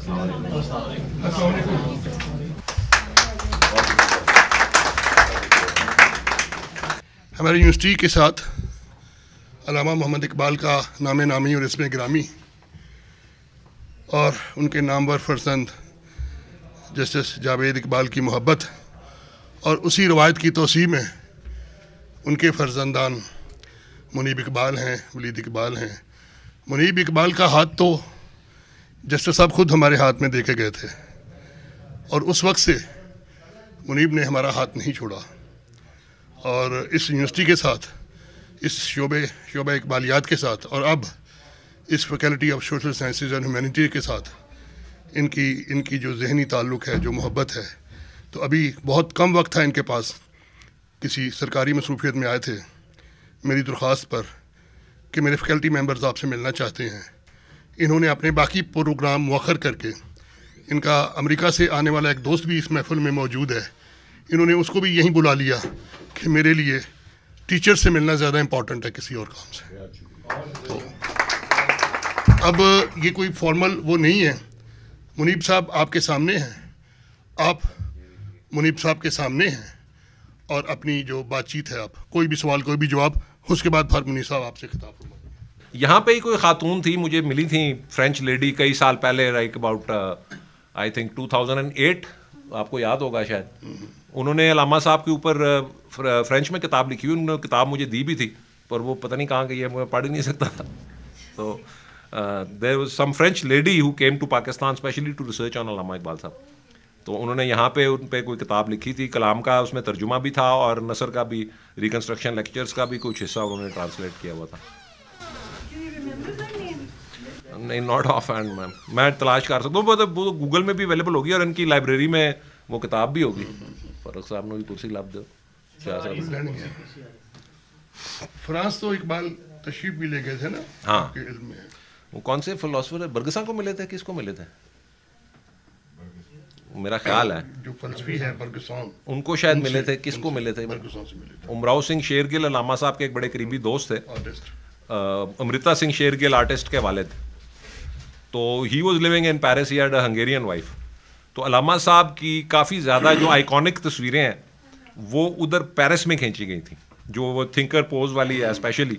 ہماری یونیورسٹی کے ساتھ علامہ محمد اقبال کا نام نامی اور اسم گرامی اور ان کے نامور فرزند جسٹس جاوید اقبال کی محبت اور اسی روایت کی توسیع میں ان کے فرزندان منیب اقبال ہیں، ولید اقبال ہیں۔ منیب اقبال کا ہاتھ تو جسٹس صاحب خود ہمارے ہاتھ میں دے کے گئے تھے، اور اس وقت سے منیب نے ہمارا ہاتھ نہیں چھوڑا، اور اس یونیورسٹی کے ساتھ، اس شعبہ اقبالیات کے ساتھ، اور اب اس faculty of social sciences and humanity کے ساتھ ان کی جو ذہنی تعلق ہے، جو محبت ہے، تو ابھی بہت کم وقت تھا ان کے پاس، کسی سرکاری مصروفیت میں آئے تھے میری درخواست پر کہ میرے فیکلٹی ممبرز آپ سے ملنا چاہتے ہیں۔ انہوں نے اپنے باقی پروگرام مؤخر کر کے، ان کا امریکہ سے آنے والا ایک دوست بھی اس محفل میں موجود ہے، انہوں نے اس کو بھی یہیں بلا لیا کہ میرے لیے ٹیچر سے ملنا زیادہ امپورٹنٹ ہے کسی اور کام سے۔ تو اب یہ کوئی فارمل وہ نہیں ہے، منیب صاحب آپ کے سامنے ہیں، آپ منیب صاحب کے سامنے ہیں، اور اپنی جو بات چیت ہے، آپ کوئی بھی سوال، کوئی بھی جواب، اس کے بعد پھر منیب صاحب آپ سے خطاب فرمائیں۔ یہاں پہ ہی کوئی خاتون تھی، مجھے ملی تھیں، فرینچ لیڈی، کئی سال پہلے، لائک اباؤٹ آئی تھنک 2008، آپ کو یاد ہوگا شاید۔ انہوں نے علامہ صاحب کے اوپر فرینچ میں کتاب لکھی ہوئی، انہوں نے کتاب مجھے دی بھی تھی، پر وہ پتہ نہیں کہاں گئی ہے، میں پڑھ نہیں سکتا تھا۔ تو there was some French lady who came to Pakistan specially to research on Allama Iqbal صاحب۔ تو انہوں نے یہاں پہ ان پہ کوئی کتاب لکھی تھی، کلام کا اس میں ترجمہ بھی تھا، اور نثر کا بھی، ریکنسٹرکشن لیکچرز کا بھی کچھ حصہ انہوں نے ٹرانسلیٹ کیا ہوا تھا۔ نہیں، ناٹ آف ہینڈ میم، میں تلاش کر سکتا ہوں، وہ گوگل میں بھی اویلیبل ہوگی، اور ان کی لائبریری میں وہ کتاب بھی ہوگی۔ فرق صاحب نے بھی کرسی لاب دو، فرانس تو اقبال تشریف بھی لے گئے تھے نا؟ ہاں، علم میں وہ کون سے فلاسفر برگساں کو ملے تھے، کس کو ملے تھے میرا خیال ہے، جو فلسفی ہے برگسان، ان کو شاید ملے تھے، کس کو ملے تھے؟ برگسان سے ملے تھے۔ امراؤ سنگھ شیرگل علامہ صاحب کے ایک بڑے قریبی دوست تھے، آرٹسٹ۔ امرتا سنگھ شیرگل آرٹسٹ کے والد، تو he was living in Paris, he had a Hungarian wife. تو علامہ صاحب کی کافی زیادہ جو آئیکونک تصویریں ہیں وہ ادھر پیرس میں کھینچی گئی تھیں، جو وہ تھنکر پوز والی ہے especially,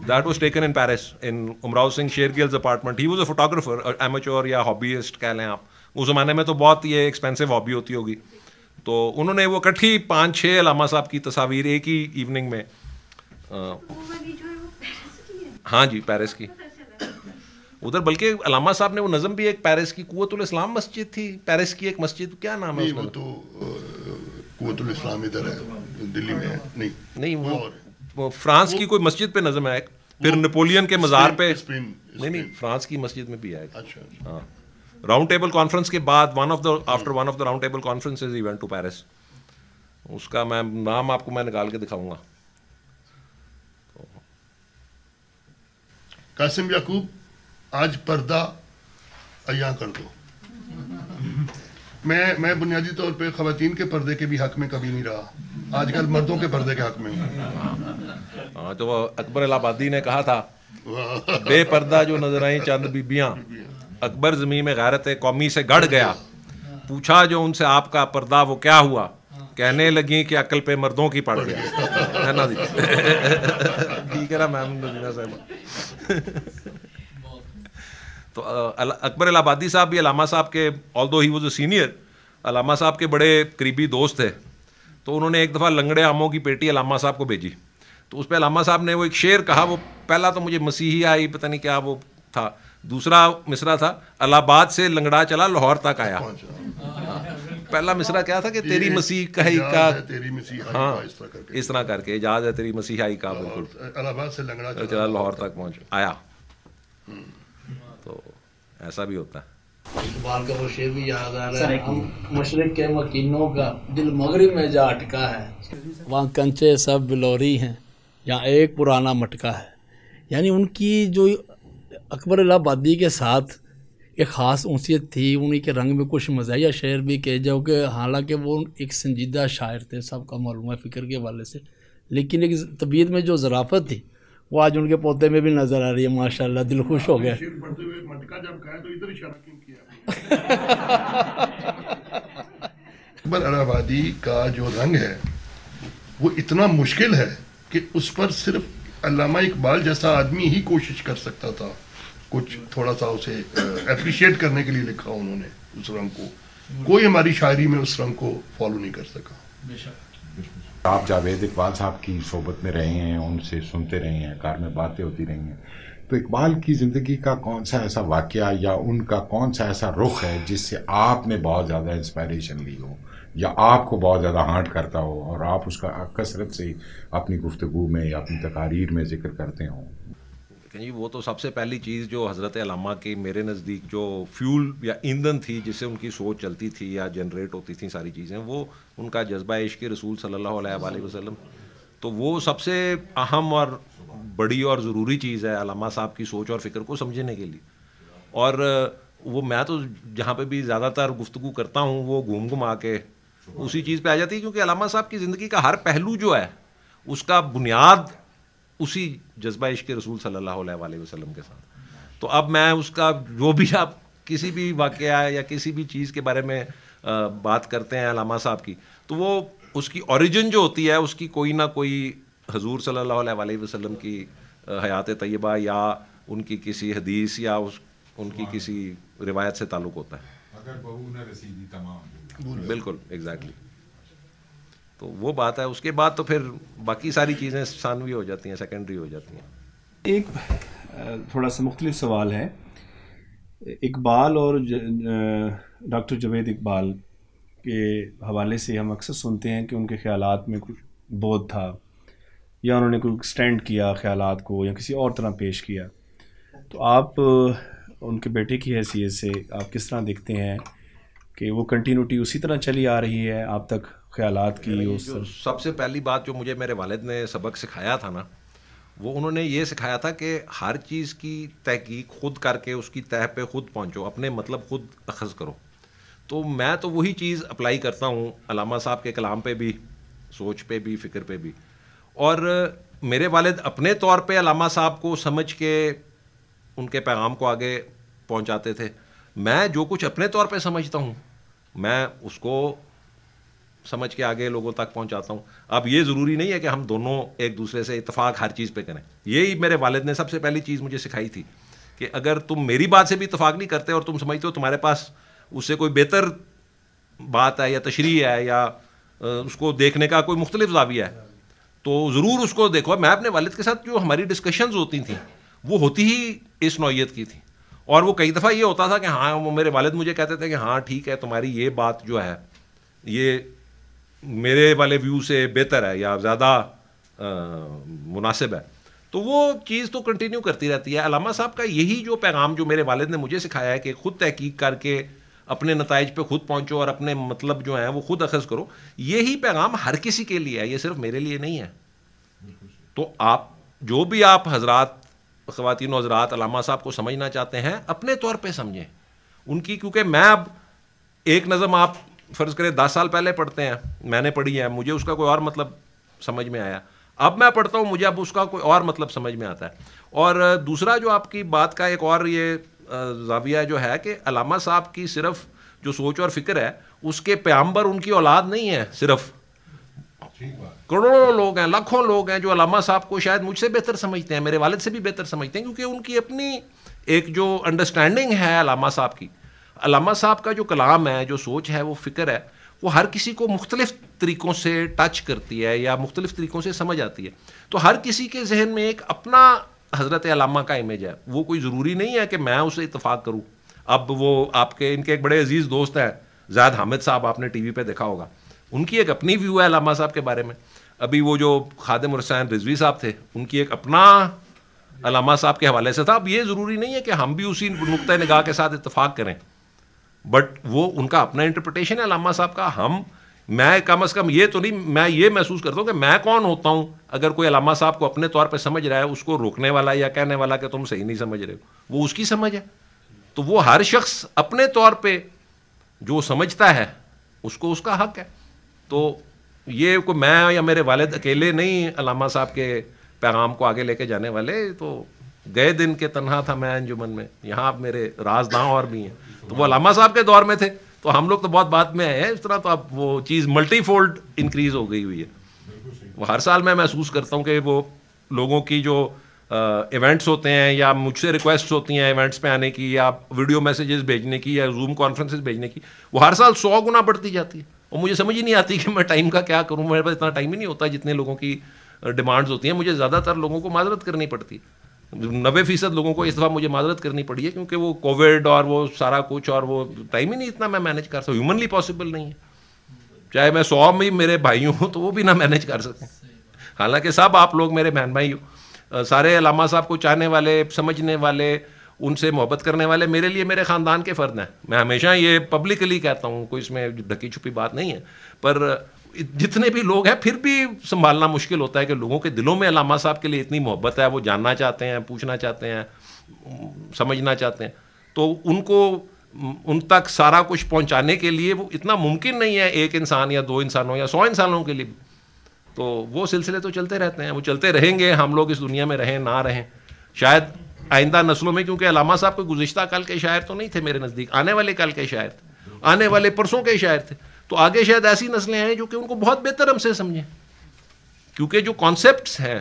that was taken in Paris in Umrao Singh Shergil's apartment. He was a photographer, amateur یا ہابیسٹ کہہ لیں آپ، اس زمانے میں تو بہت یہ ایکسپینسو ہابی ہوتی ہوگی۔ تو انہوں نے وہ اکٹھی 5-6 علامہ صاحب کی تصاویر ایک ہی ایوننگ میں، ہاں جی، پیرس کی ادھر، بلکہ علامہ صاحب نے وہ نظم بھی، ایک پیرس کی قوت الاسلام مسجد تھی، پیرس کی ایک مسجد، کیا نام ہے اس کا؟ وہ تو قوت الاسلام ادھر ہے، دلی میں ہے۔ نہیں، وہ فرانس کی کوئی مسجد پہ نظم ہے ایک، پھر نیپولین کے مزار پہ، نہیں، فرانس کی مسجد میں بھی ہے۔ ہاں، راؤنڈ ٹیبل کانفرنس کے بعد after one of the round table conferences he went to Paris, اس کا میں نام آپ کو میں نکال کے دکھاؤں گا۔ قاسم یعقوب، آج پردہ عیاں کر دو۔ میں بنیادی طور پہ خواتین کے پردے کے بھی حق میں کبھی نہیں رہا، آج کل مردوں کے پردے کے حق میں ہوں۔ ہاں، تو وہ اکبر الہ آبادی نے کہا تھا، بے پردہ جو نظر آئیں چند بیبیاں، اکبر زمین میں غیرت قومی سے گڑ گیا، پوچھا جو ان سے آپ کا پردہ وہ کیا ہوا، کہنے لگیں کہ عقل پہ مردوں کی پڑ گیا، ہے نا جی؟ ٹھیک ہے نا میم صاحب؟ تو اکبر الہ آبادی صاحب بھی علامہ صاحب کے، although he was a senior، علامہ صاحب کے بڑے قریبی دوست تھے۔ تو انہوں نے ایک دفعہ لنگڑے آموں کی پیٹی علامہ صاحب کو بھیجی، تو اس پہ علامہ صاحب نے وہ ایک شعر کہا، وہ پہلا تو مجھے مسیحی آئی، پتہ نہیں کیا وہ تھا، دوسرا مصرع تھا، الہ آباد سے لنگڑا چلا لاہور تک آیا۔ پہلا مصرع کیا تھا کہ تیری مسیحائی کا، ہاں اس طرح کر کے، اجاز ہے تیری مسیحائی کا، بالکل، الہ آباد سے لنگڑا چلا لاہور تک پہنچ آیا۔ تو ایسا بھی ہوتا ہے۔ اقبال کا وہ شعر بھی یاد آ رہا ہے، ہم مشرق کے مکینوں کا دل مغرب میں جا اٹکا ہے، وہاں کنچے سب بلوری ہیں، یہاں ایک پرانا مٹکا ہے۔ یعنی ان کی جو اکبر الہ آبادی کے ساتھ ایک خاص انسیت تھی، انہیں کے رنگ میں کچھ مزاحیہ شعر بھی کہے جاؤ کہ حالانکہ وہ ایک سنجیدہ شاعر تھے، سب کا معلوم ہے فکر کے حوالے سے، لیکن ایک طبیعت میں جو ظرافت تھی وہ آج ان کے پوتے میں بھی نظر آ رہی ہے ماشاءاللہ، دل خوش ہو گیا. پڑھتے ہوئے مٹکا جب کھایا تو ادھر اشارہ کیوں کیا؟ اکبر الہ آبادی کا جو رنگ ہے وہ اتنا مشکل ہے کہ اس پر صرف علامہ اقبال جیسا آدمی ہی کوشش کر سکتا تھا کچھ تھوڑا سا اسے اپریشیٹ کرنے کے لیے لکھا انہوں نے اس رنگ کو. کوئی ہماری شاعری میں اس رنگ کو فالو نہیں کر سکا. آپ جاوید اقبال صاحب کی صحبت میں رہے ہیں، ان سے سنتے رہے ہیں، کار میں باتیں ہوتی رہی ہیں، تو اقبال کی زندگی کا کون سا ایسا واقعہ یا ان کا کون سا ایسا رخ ہے جس سے آپ نے بہت زیادہ انسپائریشن لی ہو یا آپ کو بہت زیادہ ہانٹ کرتا ہو اور آپ اس کا کثرت سے اپنی گفتگو میں یا اپنی تقاریر میں ذکر کرتے ہوں؟ جی وہ تو سب سے پہلی چیز جو حضرت علامہ کی میرے نزدیک جو فیول یا ایندھن تھی جس سے ان کی سوچ چلتی تھی یا جنریٹ ہوتی تھیں ساری چیزیں، وہ ان کا جذبہ عشق رسول صلی اللہ علیہ وآلہ وسلم. تو وہ سب سے اہم اور بڑی اور ضروری چیز ہے علامہ صاحب کی سوچ اور فکر کو سمجھنے کے لیے. اور وہ میں تو جہاں پہ بھی زیادہ تر گفتگو کرتا ہوں وہ گھوم گھما کے اسی چیز پہ آ جاتی ہے، کیونکہ علامہ صاحب کی زندگی کا ہر پہلو جو ہے اس کا بنیاد اسی جذبہ عشق رسول صلی اللہ علیہ وآلہ وسلم کے ساتھ. تو اب میں اس کا جو بھی آپ کسی بھی واقعہ یا کسی بھی چیز کے بارے میں بات کرتے ہیں علامہ صاحب کی، تو وہ اس کی اوریجن جو ہوتی ہے اس کی کوئی نہ کوئی حضور صلی اللہ علیہ وآلہ وسلم کی حیات طیبہ یا ان کی کسی حدیث یا ان کی کسی روایت سے تعلق ہوتا ہے. اگر بہو نہ رسیدی تمام، بالکل ایگزیکٹلی. تو وہ بات ہے. اس کے بعد تو پھر باقی ساری چیزیں ثانوی ہو جاتی ہیں، سیکنڈری ہو جاتی ہیں. ایک تھوڑا سا مختلف سوال ہے. اقبال اور ڈاکٹر جاوید اقبال کے حوالے سے ہم اکثر سنتے ہیں کہ ان کے خیالات میں کچھ بود تھا یا انہوں نے کوئی ایکسٹینڈ کیا خیالات کو یا کسی اور طرح پیش کیا. تو آپ ان کے بیٹے کی حیثیت سے آپ کس طرح دیکھتے ہیں کہ وہ کنٹینیوٹی اسی طرح چلی آ رہی ہے آپ تک خیالات کی؟ جو سب سے پہلی بات جو مجھے میرے والد نے سبق سکھایا تھا نا، وہ انہوں نے یہ سکھایا تھا کہ ہر چیز کی تحقیق خود کر کے اس کی تہ پہ خود پہنچو، اپنے مطلب خود اخذ کرو. تو میں تو وہی چیز اپلائی کرتا ہوں علامہ صاحب کے کلام پہ بھی، سوچ پہ بھی، فکر پہ بھی. اور میرے والد اپنے طور پہ علامہ صاحب کو سمجھ کے ان کے پیغام کو آگے پہنچاتے تھے. میں جو کچھ اپنے طور پہ سمجھتا ہوں میں اس کو سمجھ کے آگے لوگوں تک پہنچاتا ہوں. اب یہ ضروری نہیں ہے کہ ہم دونوں ایک دوسرے سے اتفاق ہر چیز پہ کریں. یہی میرے والد نے سب سے پہلی چیز مجھے سکھائی تھی کہ اگر تم میری بات سے بھی اتفاق نہیں کرتے اور تم سمجھتے ہو تمہارے پاس اس سے کوئی بہتر بات ہے یا تشریح ہے یا اس کو دیکھنے کا کوئی مختلف زاویہ ہے تو ضرور اس کو دیکھو. میں اپنے والد کے ساتھ جو ہماری ڈسکشنز ہوتی تھیں وہ ہوتی ہی اس نوعیت کی تھیں. اور وہ کئی دفعہ یہ ہوتا تھا کہ ہاں وہ میرے والد مجھے کہتے تھے کہ ہاں ٹھیک ہے تمہاری یہ بات جو ہے یہ میرے والے ویو سے بہتر ہے یا زیادہ مناسب ہے. تو وہ چیز تو کنٹینیو کرتی رہتی ہے. علامہ صاحب کا یہی جو پیغام جو میرے والد نے مجھے سکھایا ہے کہ خود تحقیق کر کے اپنے نتائج پہ خود پہنچو اور اپنے مطلب جو ہیں وہ خود اخذ کرو، یہی پیغام ہر کسی کے لیے ہے، یہ صرف میرے لیے نہیں ہے. تو آپ جو بھی آپ حضرات خواتین و حضرات علامہ صاحب کو سمجھنا چاہتے ہیں اپنے طور پہ سمجھیں ان کی. کیونکہ میں اب ایک نظم آپ فرض کریں 10 سال پہلے پڑھتے ہیں، میں نے پڑھی ہے، مجھے اس کا کوئی اور مطلب سمجھ میں آیا. اب میں پڑھتا ہوں مجھے اب اس کا کوئی اور مطلب سمجھ میں آتا ہے. اور دوسرا جو آپ کی بات کا ایک اور یہ زاویہ جو ہے کہ علامہ صاحب کی صرف جو سوچ اور فکر ہے اس کے پیغمبر ان کی اولاد نہیں ہے. صرف کروڑوں لوگ ہیں، لاکھوں لوگ ہیں جو علامہ صاحب کو شاید مجھ سے بہتر سمجھتے ہیں، میرے والد سے بھی بہتر سمجھتے ہیں، کیونکہ ان کی اپنی ایک جو انڈرسٹینڈنگ ہے علامہ صاحب کی. علامہ صاحب کا جو کلام ہے، جو سوچ ہے، وہ فکر ہے، وہ ہر کسی کو مختلف طریقوں سے ٹچ کرتی ہے یا مختلف طریقوں سے سمجھ آتی ہے. تو ہر کسی کے ذہن میں ایک اپنا حضرت علامہ کا امیج ہے. وہ کوئی ضروری نہیں ہے کہ میں اسے اتفاق کروں. اب وہ آپ کے ان کے ایک بڑے عزیز دوست ہیں زاہد حامد صاحب، آپ نے ٹی وی پہ دیکھا ہوگا، ان کی ایک اپنی ویو ہے علامہ صاحب کے بارے میں. ابھی وہ جو خادم حسین رضوی صاحب تھے ان کی ایک اپنا علامہ صاحب کے حوالے سے تھا. اب یہ ضروری نہیں ہے کہ ہم بھی اسی نقطۂ نگاہ کے ساتھ اتفاق کریں، بٹ وہ ان کا اپنا انٹرپریٹیشن ہے علامہ صاحب کا. میں کم از کم یہ تو نہیں، میں یہ محسوس کرتا ہوں کہ میں کون ہوتا ہوں اگر کوئی علامہ صاحب کو اپنے طور پہ سمجھ رہا ہے، اس کو روکنے والا یا کہنے والا کہ تم صحیح نہیں سمجھ رہے ہو. وہ اس کی سمجھ ہے. تو وہ ہر شخص اپنے طور پہ جو سمجھتا ہے اس کو اس کا حق ہے. تو یہ کوئی میں یا میرے والد اکیلے نہیں علامہ صاحب کے پیغام کو آگے لے کے جانے والے. تو گئے دن کے تنہا تھا میں انجمن میں, یہاں میرے رازداں اور بھی ہیں. تو وہ علامہ صاحب کے دور میں تھے, تو ہم لوگ تو بہت بعد میں آئے ہیں. اس طرح تو اب وہ چیز ملٹی فولڈ انکریز ہو گئی ہوئی ہے. وہ ہر سال میں محسوس کرتا ہوں کہ وہ لوگوں کی جو ایونٹس ہوتے ہیں یا مجھ سے ریکویسٹ ہوتی ہیں ایونٹس پہ آنے کی یا ویڈیو میسیجز بھیجنے کی یا زوم کانفرنسز بھیجنے کی, وہ ہر سال 100 گنا بڑھتی جاتی ہے. اور مجھے سمجھ ہی نہیں آتی کہ میں ٹائم کا کیا کروں. میرے پاس اتنا ٹائم ہی نہیں ہوتا جتنے لوگوں کی ڈیمانڈز ہوتی ہیں. مجھے زیادہ تر لوگوں کو معذرت کرنی پڑتی ہے. 90% لوگوں کو اس دفعہ مجھے معذرت کرنی پڑی ہے کیونکہ وہ کووڈ اور وہ سارا کچھ اور وہ ٹائم ہی نہیں اتنا میں مینیج کر سکتا. ہیومنلی پاسبل نہیں ہے. چاہے میں 100 میں میرے بھائی ہوں تو وہ بھی نہ مینیج کر سکیں. حالانکہ سب آپ لوگ میرے بہن بھائی ہو, سارے علامہ صاحب کو چاہنے والے, سمجھنے والے, ان سے محبت کرنے والے میرے لیے میرے خاندان کے فرد ہیں. میں ہمیشہ یہ پبلکلی کہتا ہوں, کوئی اس میں ڈھکی چھپی بات نہیں ہے. پر جتنے بھی لوگ ہیں پھر بھی سنبھالنا مشکل ہوتا ہے کہ لوگوں کے دلوں میں علامہ صاحب کے لیے اتنی محبت ہے, وہ جاننا چاہتے ہیں, پوچھنا چاہتے ہیں, سمجھنا چاہتے ہیں. تو ان کو ان تک سارا کچھ پہنچانے کے لیے وہ اتنا ممکن نہیں ہے ایک انسان یا 2 انسانوں یا 100 انسانوں کے لیے. تو وہ سلسلے تو چلتے رہتے ہیں, وہ چلتے رہیں گے. ہم لوگ اس دنیا میں رہیں نہ رہیں, شاید آئندہ نسلوں میں, کیونکہ علامہ صاحب کوئی گزشتہ کل کے شاعر تو نہیں تھے میرے نزدیک, آنے والے کل کے شاعر تھے, آنے والے پرسوں کے شاعر تھے. تو آگے شاید ایسی نسلیں ہیں جو کہ ان کو بہت بہتر ہم سے سمجھیں, کیونکہ جو کانسیپٹس ہیں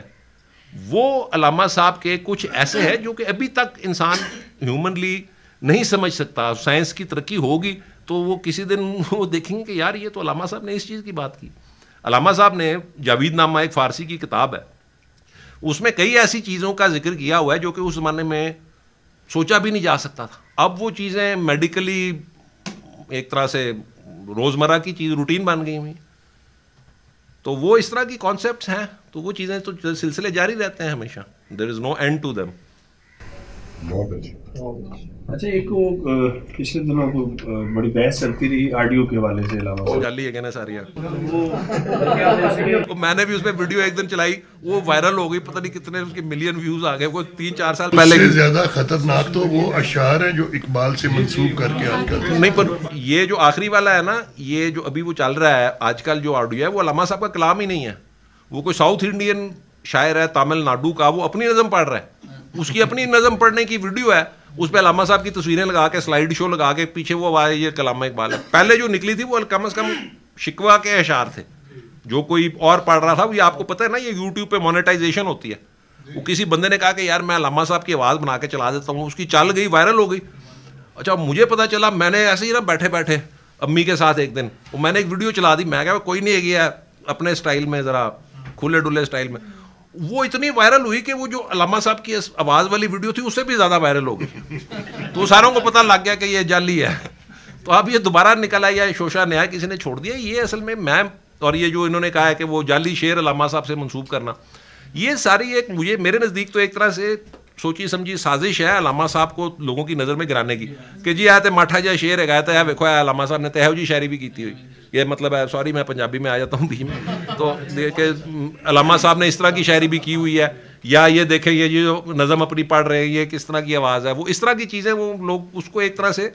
وہ علامہ صاحب کے کچھ ایسے ہیں جو کہ ابھی تک انسان ہیومنلی نہیں سمجھ سکتا. سائنس کی ترقی ہوگی تو وہ کسی دن وہ دیکھیں گے کہ یار یہ تو علامہ صاحب نے اس چیز کی بات کی. علامہ صاحب نے جاوید نامہ ایک فارسی کی کتاب ہے, اس میں کئی ایسی چیزوں کا ذکر کیا ہوا ہے جو کہ اس زمانے میں سوچا بھی نہیں جا سکتا تھا. اب وہ چیزیں میڈیکلی ایک طرح سے روزمرہ کی چیز روٹین بن گئی ہوئی. تو وہ اس طرح کی کانسیپٹس ہیں, تو وہ چیزیں تو سلسلے جاری رہتے ہیں ہمیشہ. دیر از نو اینڈ ٹو دیم. بہت اچھا. اچھا, ایک وہ پچھلے دنوں کو بڑی بحث چلتی رہی آڈیو کے حوالے سے علامہ جعلی ہے کہنا ساری. میں نے بھی اس میں ویڈیو ایک دن چلائی, وہ وائرل ہو گئی, پتہ نہیں کتنے اس کے ملین ویوز آ گئے. وہ 3-4 سال پہلے سے زیادہ خطرناک تو وہ اشعار ہیں جو اقبال سے منسوب کر کے آپ کرتے ہیں. نہیں, پر یہ جو آخری والا ہے نا, یہ جو ابھی وہ چل رہا ہے آج کل جو آڈیو ہے, وہ علامہ صاحب کا کلام ہی نہیں ہے. وہ کوئی ساؤتھ انڈین شاعر ہے تامل ناڈو کا, وہ اپنی نظم پڑھ رہا ہے, اس کی اپنی نظم پڑھنے کی ویڈیو ہے. اس پہ علامہ صاحب کی تصویریں لگا کے سلائیڈ شو لگا کے پیچھے وہ آواز یہ کلامہ اقبال ہے. پہلے جو نکلی تھی وہ کم از کم شکوہ کے اشعار تھے, جو کوئی اور پڑھ رہا تھا. یہ آپ کو پتہ ہے نا, یہ یوٹیوب پہ مونیٹائزیشن ہوتی ہے. وہ کسی بندے نے کہا کہ یار میں علامہ صاحب کی آواز بنا کے چلا دیتا ہوں, اس کی چل گئی, وائرل ہو گئی. اچھا, مجھے پتہ چلا, میں نے ایسے ہی نا بیٹھے بیٹھے امی کے ساتھ ایک دن میں نے ایک ویڈیو چلا دی. میں کہا کوئی نہیں ہے گیا اپنے اسٹائل میں, ذرا کھلے ڈلے اسٹائل میں. وہ اتنی وائرل ہوئی کہ وہ جو علامہ صاحب کی آواز والی ویڈیو تھی اس سے بھی زیادہ وائرل ہو گئی. تو ساروں کو پتہ لگ گیا کہ یہ جعلی ہے. تو اب یہ دوبارہ نکل آیا, یا شوشا نیا کسی نے چھوڑ دیا. یہ اصل میں اور یہ جو انہوں نے کہا ہے کہ وہ جعلی شعر علامہ صاحب سے منسوب کرنا, یہ ساری ایک مجھے میرے نزدیک تو ایک طرح سے سوچی سمجھی سازش ہے علامہ صاحب کو لوگوں کی نظر میں گرانے کی. کہ جی آتے ماٹھا جا شعر ہے گایا ہے, دیکھو علامہ صاحب نے تہو جی شاعری بھی کی ہوئی. یہ مطلب ہے, سوری میں پنجابی میں آ جاتا ہوں بیچ میں, تو کہ علامہ صاحب نے اس طرح کی شاعری بھی کی ہوئی ہے. یا یہ دیکھیں یہ جو نظم اپنی پڑھ رہے ہیں یہ کس طرح کی آواز ہے. وہ اس طرح کی چیزیں وہ لوگ اس کو ایک طرح سے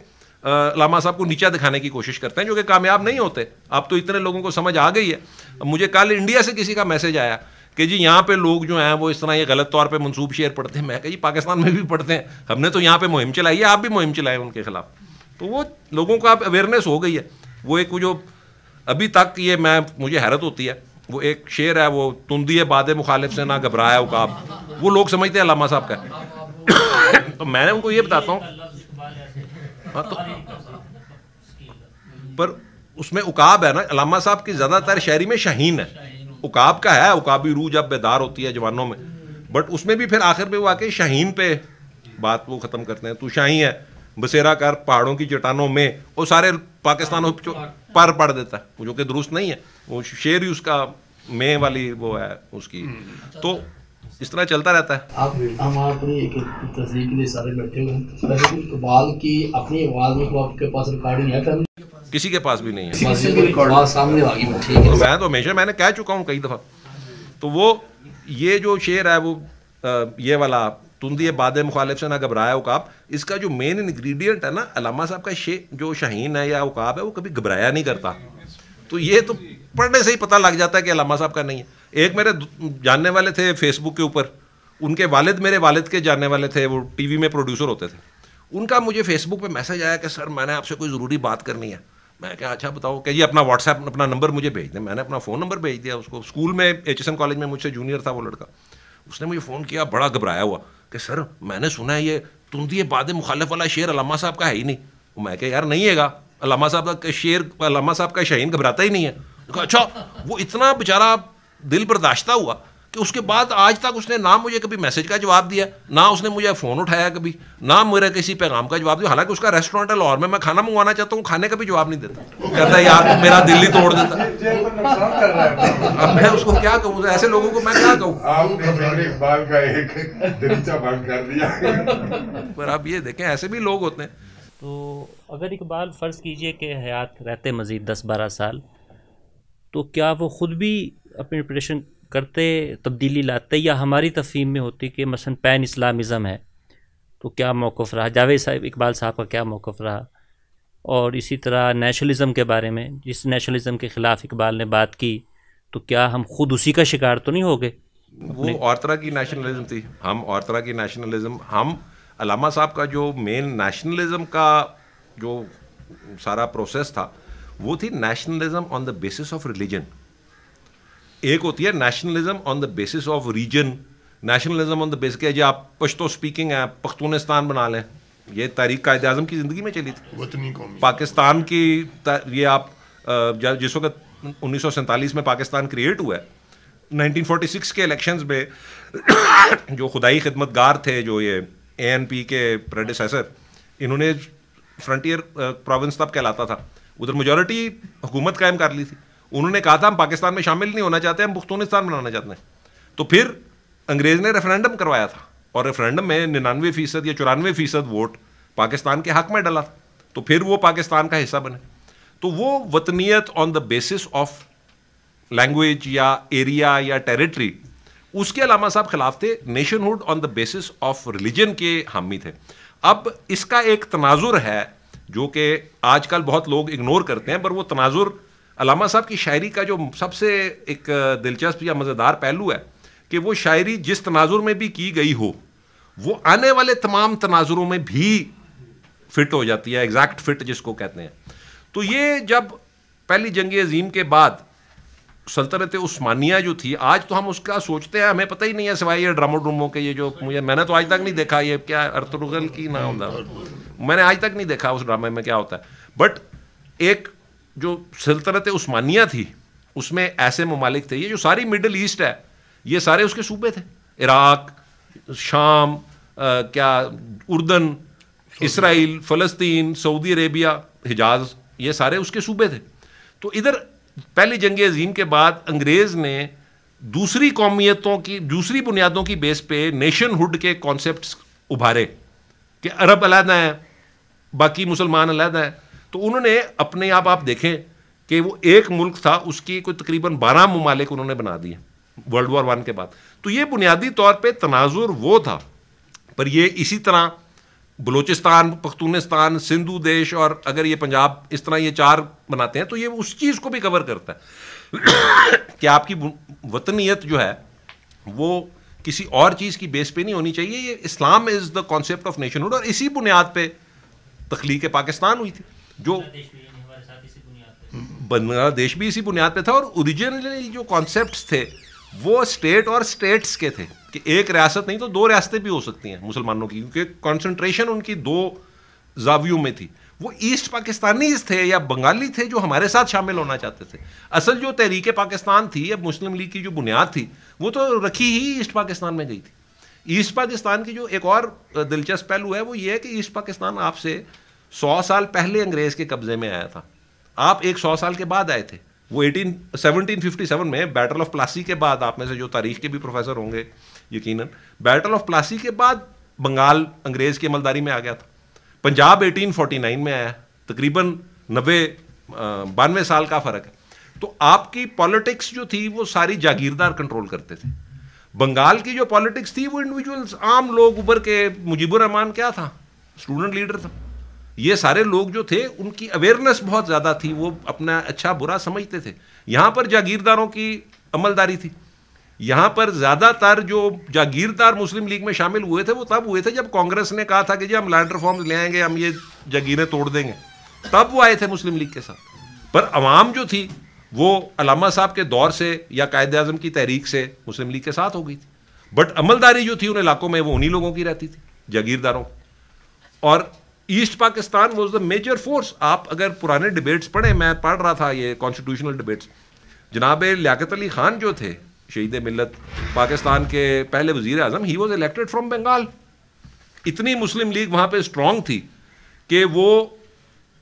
علامہ صاحب کو نیچا دکھانے کی کوشش کرتے ہیں, جو کہ کامیاب نہیں ہوتے. اب تو اتنے لوگوں کو سمجھ آ گئی ہے. مجھے کل انڈیا سے کسی کا میسج آیا کہ جی یہاں پہ لوگ جو ہیں وہ اس طرح یہ غلط طور پہ منسوب شعر پڑھتے ہیں. میں کہا جی پاکستان میں بھی پڑھتے ہیں, ہم نے تو یہاں پہ مہم چلائی ہے, آپ بھی مہم چلائیں ان کے خلاف. تو وہ لوگوں کو اب اویئرنیس ہو گئی ہے. وہ ایک جو ابھی تک یہ مجھے حیرت ہوتی ہے, وہ ایک شعر ہے وہ تندی باد مخالف سے نہ گھبرایا عقاب, وہ لوگ سمجھتے ہیں علامہ صاحب کا. تو میں نے ان کو یہ بتاتا ہوں, پر اس میں عقاب ہے نا, علامہ صاحب کی زیادہ تر شاعری میں شاہین ہے. عقاب کا ہے, عقابی روح جب بیدار ہوتی ہے جوانوں میں, بٹ اس میں بھی پھر آخر پہ وہ آ کے شاہین پہ بات وہ ختم کرتے ہیں. تو شاہین ہے بسیرا کر پہاڑوں کی چٹانوں میں, وہ سارے پاکستانوں پر پڑھ دیتا ہے, جو کہ درست نہیں ہے. وہ شعر ہی اس کا میں والی وہ ہے اس کی. تو اس طرح چلتا رہتا ہے. ہم اپنی ایک تصدیق کے لیے سارے بیٹھے ہوئے ہیں. اقبال کی اپنی آواز میں آپ کے پاس ریکارڈنگ ہے فیملی؟ کسی کے پاس بھی نہیں ہے. میں تو ہمیشہ میں نے کہہ چکا ہوں کئی دفعہ. تو وہ یہ جو شعر ہے وہ یہ والا تندی باد مخالف سے نہ گھبرایا عقاب, اس کا جو مین انگریڈینٹ ہے نا, علامہ صاحب کا جو شاہین ہے یا عقاب ہے وہ کبھی گھبرایا نہیں کرتا. تو یہ تو پڑھنے سے ہی پتہ لگ جاتا ہے کہ علامہ صاحب کا نہیں ہے. ایک میرے جاننے والے تھے فیس بک کے اوپر, ان کے والد میرے والد کے جاننے والے تھے, وہ ٹی وی میں پروڈیوسر ہوتے تھے. ان کا مجھے فیس بک پہ میسج آیا کہ سر میں نے آپ سے کوئی ضروری بات کرنی ہے. میں کہا اچھا بتاؤ, کہ جی اپنا واٹس ایپ اپنا نمبر مجھے بھیج دیں. میں نے اپنا فون نمبر بھیج دیا اس کو. اسکول میں HSN کالج میں مجھ سے جونیئر تھا وہ لڑکا, اس نے مجھے فون کیا بڑا گھبرایا ہوا کہ سر میں نے سنا ہے یہ تندی باد مخالف والا شعر علامہ صاحب کا ہے ہی نہیں. میں کہ یار نہیں ہے گا, علامہ صاحب کا شعر علامہ صاحب کا شاہین گھبراتا ہی نہیں ہے. اچھا. وہ اتنا بیچارہ دل برداشتہ ہوا کہ اس کے بعد آج تک اس نے نہ مجھے کبھی میسج کا جواب دیا, نہ اس نے مجھے فون اٹھایا کبھی, نہ میرے کسی پیغام کا جواب دیا. حالانکہ اس کا ریسٹورینٹ ہے لاہور میں کھانا منگوانا چاہتا ہوں, کھانے کا بھی جواب نہیں دیتا. کہتا ہے یار تو میرا دل ہی توڑ دیتا. اب میں اس کو کیا کہوں, ایسے لوگوں کو میں کیا کہوں. اقبال کا ایک دریچہ بند کر دیا. پر آپ یہ دیکھیں ایسے بھی لوگ ہوتے ہیں. تو اگر اقبال فرض کیجئے کہ حیات رہتے مزید 10-12 سال, تو کیا وہ خود بھی اپنی انٹرپریٹیشن کرتے, تبدیلی لاتے, یا ہماری تفہیم میں ہوتی کہ مثلا پین اسلامزم ہے تو کیا موقف رہا, جاوید صاحب اقبال صاحب کا کیا موقف رہا, اور اسی طرح نیشنلزم کے بارے میں جس نیشنلزم کے خلاف اقبال نے بات کی تو کیا ہم خود اسی کا شکار تو نہیں ہو گئے؟ وہ اور طرح کی نیشنلزم تھی, ہم اور طرح کی نیشنلزم. ہم علامہ صاحب کا جو مین نیشنلزم کا جو سارا پروسیس تھا وہ تھی nationalism on the basis of religion. ایک ہوتی ہے nationalism on the basis of region, nationalism on the basis کہ جی آپ پشتو سپیکنگ ہیں پختونستان بنا لیں. یہ تاریخ قائد اعظم کی زندگی میں چلی تھی. وطنی قومی پاکستان کی یہ آپ جس وقت 1947 میں پاکستان کریٹ ہوا ہے, 1946 کے الیکشنز میں جو خدائی خدمت گار تھے, جو یہ ANP کے پریڈیسیسر, انہوں نے فرنٹیئر پروونس تب کہلاتا تھا, ادھر میجورٹی حکومت قائم کر لی تھی. انہوں نے کہا تھا ہم پاکستان میں شامل نہیں ہونا چاہتے, ہم پختونستان بنانا چاہتے ہیں. تو پھر انگریز نے ریفرینڈم کروایا تھا, اور ریفرینڈم میں 99% یا 94% ووٹ پاکستان کے حق میں ڈلا تھا. تو پھر وہ پاکستان کا حصہ بنے. تو وہ وطنیت on the basis of language یا ایریا یا ٹیریٹری, اس کے علامہ صاحب خلاف تھے. Nationhood on the basis of religion کے حامی تھے. اب اس کا ایک تناظر ہے جو کہ آج کل بہت لوگ اگنور کرتے ہیں, پر وہ تناظر علامہ صاحب کی شاعری کا جو سب سے ایک دلچسپ یا مزیدار پہلو ہے کہ وہ شاعری جس تناظر میں بھی کی گئی ہو وہ آنے والے تمام تناظروں میں بھی فٹ ہو جاتی ہے, ایگزیکٹ فٹ جس کو کہتے ہیں. تو یہ جب پہلی جنگ عظیم کے بعد سلطنت عثمانیہ جو تھی, آج تو ہم اس کا سوچتے ہیں ہمیں پتہ ہی نہیں ہے سوائے یہ ڈرامو ڈراموں کے, یہ جو میں نے تو آج تک نہیں دیکھا یہ کیا ارطغرل کی نہ ہوتا, میں نے آج تک نہیں دیکھا اس ڈرامے میں کیا ہوتا ہے. بٹ ایک جو سلطنت عثمانیہ تھی اس میں ایسے ممالک تھے, یہ جو ساری مڈل ایسٹ ہے یہ سارے اس کے صوبے تھے, عراق, شام, کیا اردن, اسرائیل, فلسطین, سعودی عربیہ, حجاز, یہ سارے اس کے صوبے تھے. تو ادھر پہلی جنگ عظیم کے بعد انگریز نے دوسری قومیتوں کی دوسری بنیادوں کی بیس پہ نیشن ہوڈ کے کانسیپٹس ابھارے کہ عرب علیحدہ ہیں, باقی مسلمان علیحدہ ہیں. تو انہوں نے اپنے آپ دیکھیں کہ وہ ایک ملک تھا, اس کی کوئی تقریباً 12 ممالک انہوں نے بنا دیے ورلڈ وار 1 کے بعد. تو یہ بنیادی طور پہ تناظر وہ تھا. پر یہ اسی طرح بلوچستان, پختونستان, سندھو دیش, اور اگر یہ پنجاب, اس طرح یہ 4 بناتے ہیں تو یہ اس چیز کو بھی کور کرتا ہے کہ آپ کی وطنیت جو ہے وہ کسی اور چیز کی بیس پہ نہیں ہونی چاہیے. یہ Islam is the concept of nationhood, اور اسی بنیاد پہ تخلیق پاکستان ہوئی تھی. جو بنگلہ دیش بھی اسی بنیاد پہ تھا, اور اوریجنلی جو کانسیپٹس تھے وہ اسٹیٹ اور اسٹیٹس کے تھے کہ ایک ریاست نہیں تو 2 ریاستیں بھی ہو سکتی ہیں مسلمانوں کی, کیونکہ کانسنٹریشن ان کی 2 زاویوں میں تھی. وہ ایسٹ پاکستانیز تھے یا بنگالی تھے جو ہمارے ساتھ شامل ہونا چاہتے تھے. اصل جو تحریک پاکستان تھی, اب مسلم لیگ کی جو بنیاد تھی وہ تو رکھی ہی ایسٹ پاکستان میں گئی تھی. ایسٹ پاکستان کی جو ایک اور دلچسپ پہلو ہے وہ یہ ہے کہ ایسٹ پاکستان آپ سے 100 سال پہلے انگریز کے قبضے میں آیا تھا, آپ ایک 100 سال کے بعد آئے تھے. وہ 1757 میں بیٹل آف پلاسی کے بعد, آپ میں سے جو تاریخ کے بھی پروفیسر ہوں گے یقیناً, بیٹل آف پلاسی کے بعد بنگال انگریز کی عملداری میں آ گیا تھا. پنجاب 1849 میں آیا, تقریباً 92 سال کا فرق ہے. تو آپ کی پالیٹکس جو تھی وہ ساری جاگیردار کنٹرول کرتے تھے. بنگال کی جو پالیٹکس تھی وہ انڈیویجولز, عام لوگ ابھر کے, مجیب الرحمان کیا تھا, اسٹوڈنٹ لیڈر تھا, یہ سارے لوگ جو تھے ان کی اویئرنیس بہت زیادہ تھی, وہ اپنا اچھا برا سمجھتے تھے. یہاں پر جاگیرداروں کی عملداری تھی. یہاں پر زیادہ تر جو جاگیردار مسلم لیگ میں شامل ہوئے تھے وہ تب ہوئے تھے جب کانگریس نے کہا تھا کہ جی ہم لینڈ ریفارمز لے آئیں گے, ہم یہ جاگیریں توڑ دیں گے, تب وہ آئے تھے مسلم لیگ کے ساتھ. پر عوام جو تھی وہ علامہ صاحب کے دور سے یا قائد اعظم کی تحریک سے مسلم لیگ کے ساتھ ہو گئی تھی, بٹ عملداری جو تھی ان علاقوں میں وہ انہی لوگوں کی رہتی تھی, جاگیرداروں. اور East Pakistan was the major force. آپ اگر پرانے ڈبیٹس پڑھیں, میں پڑھ رہا تھا یہ کانسٹیٹیوشنل ڈبیٹس, جناب لیاقت علی خان جو تھے شہید ملت پاکستان کے پہلے وزیر اعظم, he was elected from Bengal. اتنی مسلم لیگ وہاں پہ اسٹرانگ تھی کہ وہ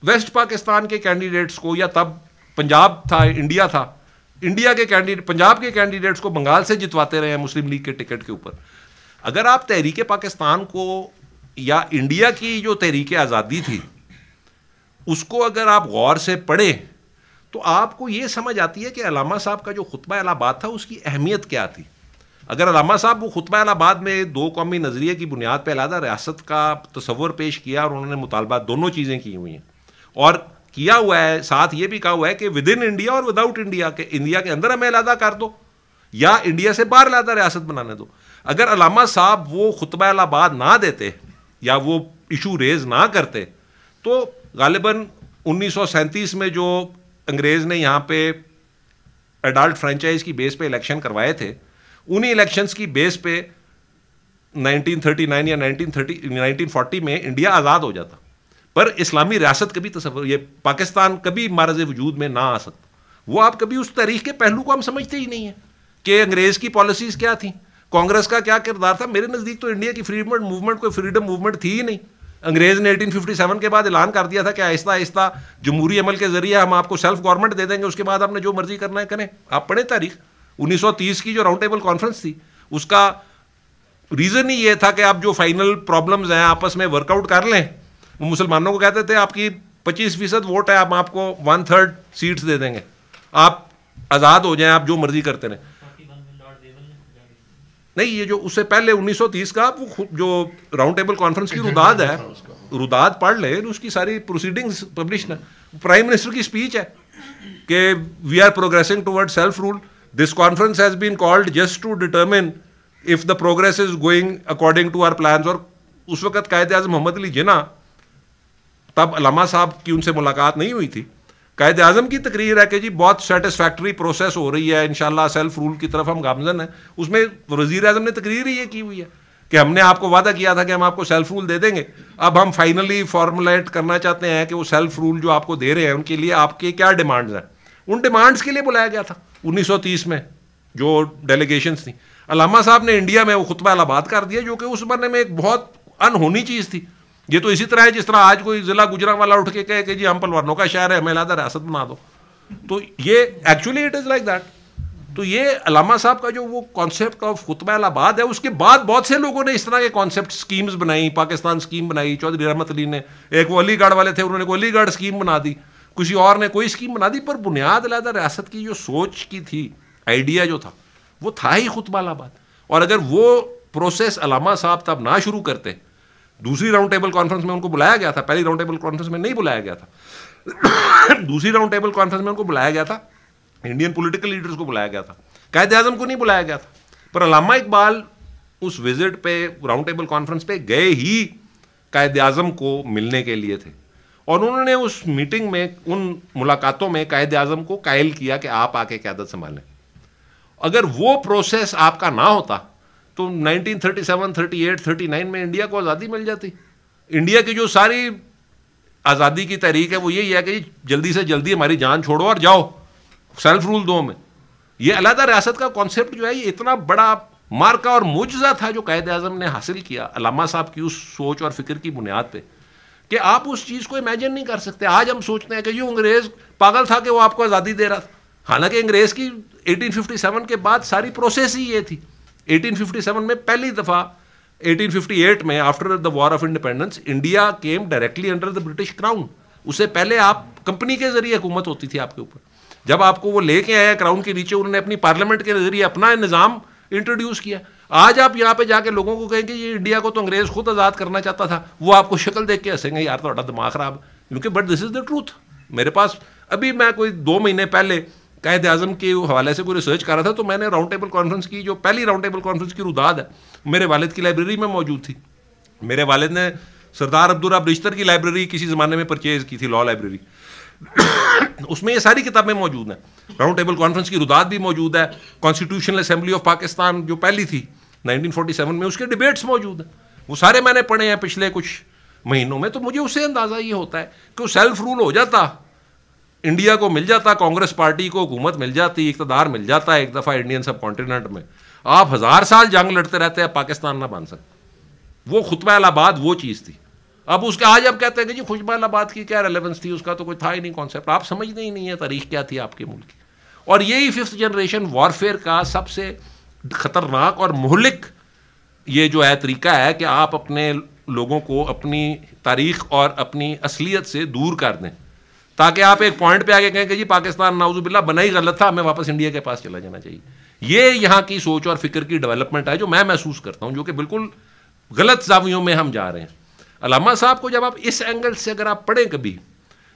ویسٹ پاکستان کے کینڈیڈیٹس کو, یا تب پنجاب تھا, انڈیا تھا, انڈیا کے کینڈیڈیٹ پنجاب کے کینڈیڈیٹس کو بنگال سے جتواتے رہے ہیں مسلم لیگ کے ٹکٹ کے اوپر. اگر آپ تحریک پاکستان کو یا انڈیا کی جو تحریک آزادی تھی اس کو اگر آپ غور سے پڑھیں تو آپ کو یہ سمجھ آتی ہے کہ علامہ صاحب کا جو خطبہ الہ آباد تھا اس کی اہمیت کیا تھی. اگر علامہ صاحب وہ خطبہ الہ آباد میں دو قومی نظریے کی بنیاد پہ علیحدہ ریاست کا تصور پیش کیا اور انہوں نے مطالبات دونوں چیزیں کی ہوئی ہیں, اور کیا ہوا ہے ساتھ یہ بھی کہا ہوا ہے کہ ود ان انڈیا اور وداؤٹ انڈیا, کہ انڈیا کے اندر ہمیں علیحدہ کر دو یا انڈیا سے باہر علیحدہ ریاست بنانے دو. اگر علامہ صاحب وہ خطبہ الہ آباد نہ دیتے یا وہ ایشو ریز نہ کرتے تو غالباً 1937 میں جو انگریز نے یہاں پہ ایڈالٹ فرنچائز کی بیس پہ الیکشن کروائے تھے, انہی الیکشنز کی بیس پہ 1939 یا 1940 میں انڈیا آزاد ہو جاتا. پر اسلامی ریاست کبھی تصور, یہ پاکستان کبھی معرض وجود میں نہ آ سکتا. وہ آپ کبھی اس تاریخ کے پہلو کو ہم سمجھتے ہی نہیں ہیں کہ انگریز کی پالیسیز کیا تھیں, کانگریس کا کیا کردار تھا. میرے نزدیک تو انڈیا کی فریڈم موومنٹ کوئی فریڈم موومنٹ تھی ہی نہیں. انگریز نے 1857 کے بعد اعلان کر دیا تھا کہ آہستہ آہستہ جمہوری عمل کے ذریعے ہم آپ کو سیلف گورنمنٹ دے دیں گے, اس کے بعد آپ نے جو مرضی کرنا ہے کریں. آپ پڑھیں تاریخ, 1930 کی جو راؤنڈ ٹیبل کانفرنس تھی اس کا ریزن ہی یہ تھا کہ آپ جو فائنل پرابلمز ہیں آپس میں ورک آؤٹ کر لیں. وہ مسلمانوں کو کہتے تھے آپ کی 25% ووٹ ہے, ہم آپ کو 1/3 سیٹس دے دیں گے, آپ آزاد ہو جائیں, آپ جو مرضی کرتے رہیں. نہیں, یہ جو اس سے پہلے 1930 کا وہ جو راؤنڈ ٹیبل کانفرنس کی رداد ہے, رداد پڑھ لیں, اس کی ساری پروسیڈنگز پبلش ہے. پرائم منسٹر کی اسپیچ ہے کہ we are progressing toward self rule, this conference has been called just to determine if the progress is going according to our plans. اور اس وقت قائد اعظم محمد علی جناح, تب علامہ صاحب کی ان سے ملاقات نہیں ہوئی تھی, قائد اعظم کی تقریر ہے کہ جی بہت سیٹسفیکٹری پروسیس ہو رہی ہے, انشاءاللہ سیلف رول کی طرف ہم گامزن ہیں. اس میں وزیر اعظم نے تقریر ہی یہ کی ہوئی ہے کہ ہم نے آپ کو وعدہ کیا تھا کہ ہم آپ کو سیلف رول دے دیں گے, اب ہم فائنلی فارمولیٹ کرنا چاہتے ہیں کہ وہ سیلف رول جو آپ کو دے رہے ہیں ان کے لیے آپ کے کیا ڈیمانڈز ہیں. ان ڈیمانڈز کے لیے بلایا گیا تھا 1930 میں جو ڈیلیگیشنز تھیں. علامہ صاحب نے انڈیا میں وہ خطبہ الہ آباد کر دیا جو کہ اس زمانے میں ایک بہت انہونی چیز تھی. یہ تو اسی طرح ہے جس طرح آج کوئی ضلع گجرانوالہ اٹھ کے کہے کہ جی ہم پلوانوں کا شہر ہے, ہمیں علیحدہ ریاست بنا دو. تو یہ actually it is like that. تو یہ علامہ صاحب کا جو وہ کانسیپٹ آف خطبہ الہ آباد ہے, اس کے بعد بہت سے لوگوں نے اس طرح کے کانسیپٹ اسکیمز بنائی. پاکستان اسکیم بنائی, چودھری رحمت علی نے, ایک وہ علی گڑھ والے تھے انہوں نے کوئی علی گڑھ اسکیم بنا دی, کسی اور نے کوئی اسکیم بنا دی. پر بنیاد علیحدہ ریاست کی جو سوچ کی تھی, آئیڈیا جو تھا وہ تھا ہی خطبہ الہ آباد. اور اگر وہ پروسیس علامہ صاحب تب نہ شروع کرتے, دوسری راؤنڈ ٹیبل کانفرنس میں ان کو بلایا گیا تھا, پہلی راؤنڈ ٹیبل کانفرنس میں نہیں بلایا گیا تھا, دوسری راؤنڈ ٹیبل کانفرنس میں ان کو بلایا گیا تھا, انڈین پولیٹیکل لیڈرز کو بلایا گیا تھا, قائد اعظم کو نہیں بلایا گیا تھا. پر علامہ اقبال اس وزٹ پہ, راؤنڈ ٹیبل کانفرنس پہ گئے ہی قائد اعظم کو ملنے کے لیے تھے, اور انہوں نے اس میٹنگ میں, ان ملاقاتوں میں قائد اعظم کو قائل کیا کہ آپ آ کے قیادت سنبھالیں. اگر وہ پروسیس آپ کا نہ ہوتا تو 1937, 38, 39 میں انڈیا کو آزادی مل جاتی. انڈیا کی جو ساری آزادی کی تحریک ہے وہ یہی ہے کہ جلدی سے جلدی ہماری جان چھوڑو اور جاؤ, سیلف رول دو میں. یہ علیحدہ ریاست کا کانسیپٹ جو ہے یہ اتنا بڑا مارکا اور معجزہ تھا جو قائد اعظم نے حاصل کیا علامہ صاحب کی اس سوچ اور فکر کی بنیاد پہ, کہ آپ اس چیز کو امیجن نہیں کر سکتے. آج ہم سوچتے ہیں کہ یہ انگریز پاگل تھا کہ وہ آپ کو آزادی دے رہا تھا, حالانکہ انگریز کی 1857 کے بعد ساری پروسیس ہی یہ تھی. 1857 میں پہلی دفعہ 1858 میں after the war of independence India came directly under the British crown. اس سے پہلے آپ کمپنی کے ذریعے حکومت ہوتی تھی آپ کے اوپر. جب آپ کو وہ لے کے آیا کراؤن کے نیچے, انہوں نے اپنی پارلیمنٹ کے ذریعے اپنا نظام انٹروڈیوس کیا. آج آپ یہاں پہ جا کے لوگوں کو کہیں کہ یہ انڈیا کو تو انگریز خود آزاد کرنا چاہتا تھا, وہ آپ کو شکل دیکھ کے ہنسیں گے, یار تھوڑا دماغ خراب. کیونکہ but this is the truth. میرے پاس ابھی میں کوئی 2 مہینے پہلے قائد اعظم کے حوالے سے کوئی ریسرچ کر رہا تھا تو میں نے راؤنڈ ٹیبل کانفرنس کی جو پہلی راؤنڈ ٹیبل کانفرنس کی روداد ہے میرے والد کی لائبریری میں موجود تھی. میرے والد نے سردار عبدالرب رشتر کی لائبریری کسی زمانے میں پرچیز کی تھی, لا لائبریری, اس میں یہ ساری کتابیں موجود ہیں. راؤنڈ ٹیبل کانفرنس کی روداد بھی موجود ہے, کانسٹیٹیوشنل اسمبلی آف پاکستان جو پہلی تھی 1947 میں, اس کے ڈبیٹس موجود ہیں, وہ سارے میں نے پڑھے ہیں پچھلے کچھ مہینوں میں. تو مجھے اس سے اندازہ یہ ہوتا ہے کہ وہ سیلف رول ہو جاتا, انڈیا کو مل جاتا, کانگریس پارٹی کو حکومت مل جاتی, اقتدار مل جاتا ہے ایک دفعہ انڈین سب کانٹیننٹ میں, آپ 1000 سال جنگ لڑتے رہتے ہیں, پاکستان نہ بن سکتے. وہ خطبہ الہ آباد وہ چیز تھی. اب اس کے آج اب کہتے ہیں کہ جی خطبہ الہ آباد کی کیا ریلیونس تھی, اس کا تو کوئی تھا ہی نہیں کانسیپٹ, آپ سمجھتے ہی نہیں ہے تاریخ کیا تھی آپ کے ملک کی. اور یہی 5th جنریشن وارفیئر کا سب سے خطرناک اور مہلک یہ جو ہے طریقہ ہے کہ آپ اپنے لوگوں کو اپنی تاریخ اور اپنی اصلیت سے دور کر دیں, تاکہ آپ ایک پوائنٹ پہ آگے کہیں کہ جی پاکستان نعوذ باللہ بنا ہی غلط تھا, ہمیں واپس انڈیا کے پاس چلا جانا چاہیے. یہ یہاں کی سوچ اور فکر کی ڈیولپمنٹ ہے جو میں محسوس کرتا ہوں, جو کہ بالکل غلط زاویوں میں ہم جا رہے ہیں. علامہ صاحب کو جب آپ اس اینگل سے اگر آپ پڑھیں, کبھی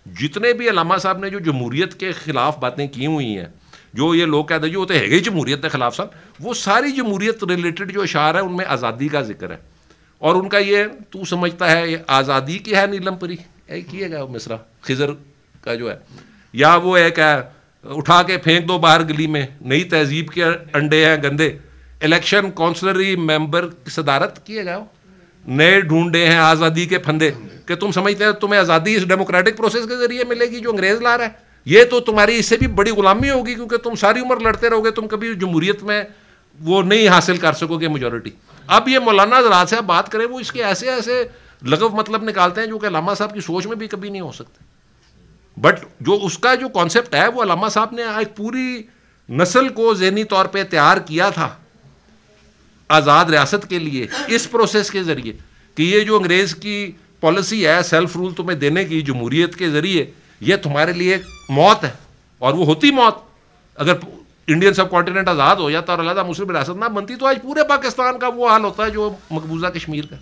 جتنے بھی علامہ صاحب نے جو جمہوریت کے خلاف باتیں کی ہوئی ہیں, جو یہ لوگ کہتے ہیں جو ہوتے ہیں جمہوریت کے خلاف صاحب, وہ ساری جمہوریت ریلیٹڈ جو اشعار ہے ان میں آزادی کا ذکر ہے. اور ان کا یہ تو سمجھتا ہے یہ آزادی کی ہے نیلم پری, کیے گا مصرا خضر کا جو ہے, یا وہ ایک ہے اٹھا کے پھینک دو باہر گلی میں, نئی تہذیب کے انڈے ہیں گندے, الیکشن کونسلری ممبر صدارت کیے گا, نئے ڈھونڈے ہیں آزادی کے پھندے, کہ تم سمجھتے ہیں تمہیں آزادی اس ڈیموکریٹک پروسیس کے ذریعے ملے گی جو انگریز لا رہا ہے. یہ تو تمہاری اس سے بھی بڑی غلامی ہوگی, کیونکہ تم ساری عمر لڑتے رہو گے, تم کبھی جمہوریت میں وہ نہیں حاصل کر سکو گے میجورٹی. اب یہ مولانا حضرات سے آپ بات کریں, وہ اس کے ایسے ایسے لغو مطلب نکالتے ہیں جو کہ علامہ صاحب کی سوچ میں بھی کبھی نہیں ہو سکتے. بٹ جو اس کا جو کانسیپٹ ہے وہ علامہ صاحب نے ایک پوری نسل کو ذہنی طور پہ تیار کیا تھا آزاد ریاست کے لیے اس پروسیس کے ذریعے, کہ یہ جو انگریز کی پالیسی ہے سیلف رول تمہیں دینے کی جمہوریت کے ذریعے, یہ تمہارے لیے موت ہے. اور وہ ہوتی موت, اگر انڈین سب کانٹیننٹ آزاد ہو جاتا اور علیحدہ مسلم ریاست نہ بنتی تو آج پورے پاکستان کا وہ حال ہوتا ہے جو مقبوضہ کشمیر کا.